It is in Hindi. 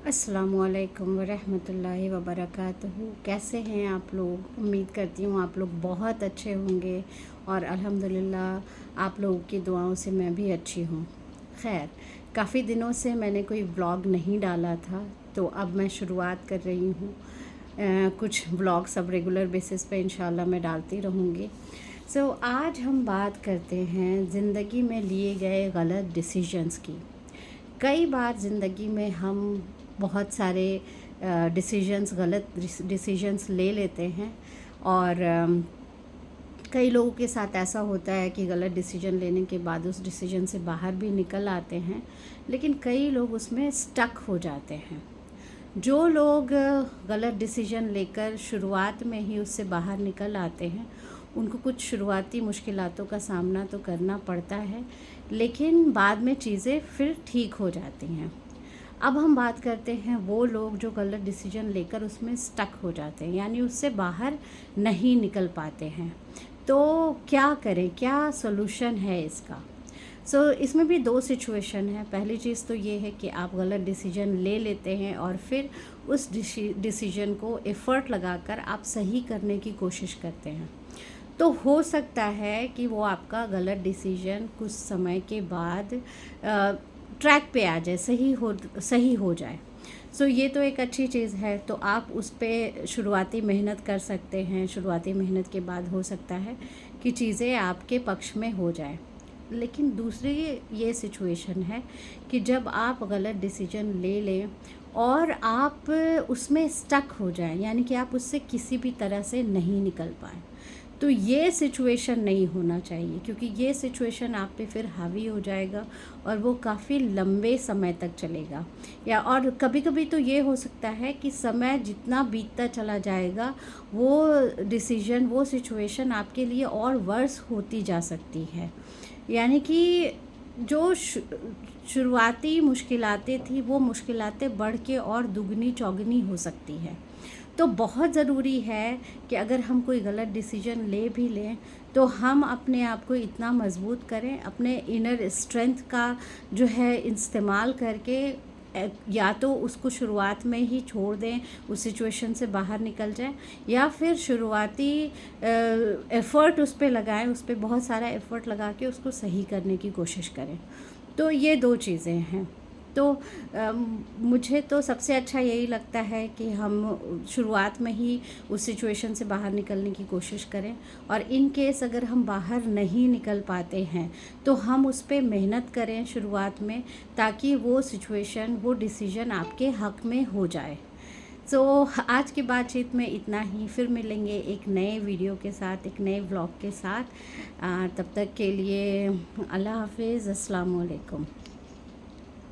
अस्सलामुअलैकुम वरहमतुल्लाहि वबरकातुहू। कैसे हैं आप लोग? उम्मीद करती हूँ आप लोग बहुत अच्छे होंगे और अल्हम्दुलिल्लाह आप लोगों की दुआओं से मैं भी अच्छी हूँ। खैर, काफ़ी दिनों से मैंने कोई व्लॉग नहीं डाला था, तो अब मैं शुरुआत कर रही हूँ। कुछ व्लॉग्स अब रेगुलर बेसिस पे इंशाल्लाह मैं डालती रहूँगी। आज हम बात करते हैं ज़िंदगी में लिए गए गलत डिसीजंस की। कई बार ज़िंदगी में हम बहुत सारे डिसीजंस गलत डिसीजंस ले लेते हैं और कई लोगों के साथ ऐसा होता है कि गलत डिसीजन लेने के बाद उस डिसीजन से बाहर भी निकल आते हैं, लेकिन कई लोग उसमें स्टक हो जाते हैं। जो लोग गलत डिसीजन लेकर शुरुआत में ही उससे बाहर निकल आते हैं, उनको कुछ शुरुआती मुश्किलातों का सामना तो करना पड़ता है, लेकिन बाद में चीज़ें फिर ठीक हो जाती हैं। अब हम बात करते हैं वो लोग जो गलत डिसीजन लेकर उसमें स्टक हो जाते हैं, यानी उससे बाहर नहीं निकल पाते हैं। तो क्या करें, क्या सॉल्यूशन है इसका? इसमें भी दो सिचुएशन है। पहली चीज़ तो ये है कि आप गलत डिसीजन ले लेते हैं और फिर उस डिसीजन को एफ़र्ट लगाकर आप सही करने की कोशिश करते हैं। तो हो सकता है कि वो आपका गलत डिसीजन कुछ समय के बाद ट्रैक पे आ जाए, सही हो जाए। ये तो एक अच्छी चीज़ है। तो आप उस पे शुरुआती मेहनत कर सकते हैं। शुरुआती मेहनत के बाद हो सकता है कि चीज़ें आपके पक्ष में हो जाए। लेकिन दूसरी ये सिचुएशन है कि जब आप गलत डिसीजन ले लें और आप उसमें स्टक हो जाएं, यानी कि आप उससे किसी भी तरह से नहीं निकल पाएँ, तो ये सिचुएशन नहीं होना चाहिए, क्योंकि ये सिचुएशन आप पे फिर हावी हो जाएगा और वो काफ़ी लंबे समय तक चलेगा। और कभी-कभी तो ये हो सकता है कि समय जितना बीतता चला जाएगा, वो डिसीजन, वो सिचुएशन आपके लिए और वर्स होती जा सकती है। यानी कि जो शुरुआती मुश्किलातें थी, वो मुश्किलातें बढ़ के और दुगनी चौगनी हो सकती है। तो बहुत ज़रूरी है कि अगर हम कोई गलत डिसीजन ले भी लें, तो हम अपने आप को इतना मज़बूत करें, अपने इनर स्ट्रेंथ का जो है इस्तेमाल करके या तो उसको शुरुआत में ही छोड़ दें, उस सिचुएशन से बाहर निकल जाएं, या फिर शुरुआती एफ़र्ट उस पे लगाएं, उस पे बहुत सारा एफ़र्ट लगा के उसको सही करने की कोशिश करें। तो ये दो चीज़ें हैं। तो मुझे तो सबसे अच्छा यही लगता है कि हम शुरुआत में ही उस सिचुएशन से बाहर निकलने की कोशिश करें, और इन केस अगर हम बाहर नहीं निकल पाते हैं तो हम उस पे मेहनत करें शुरुआत में, ताकि वो सिचुएशन, वो डिसीजन आपके हक़ में हो जाए। आज की बातचीत में इतना ही। फिर मिलेंगे एक नए वीडियो के साथ, एक नए व्लॉग के साथ। तब तक के लिए अल्लाह हाफ़िज़, अस्सलाम वालेकुम।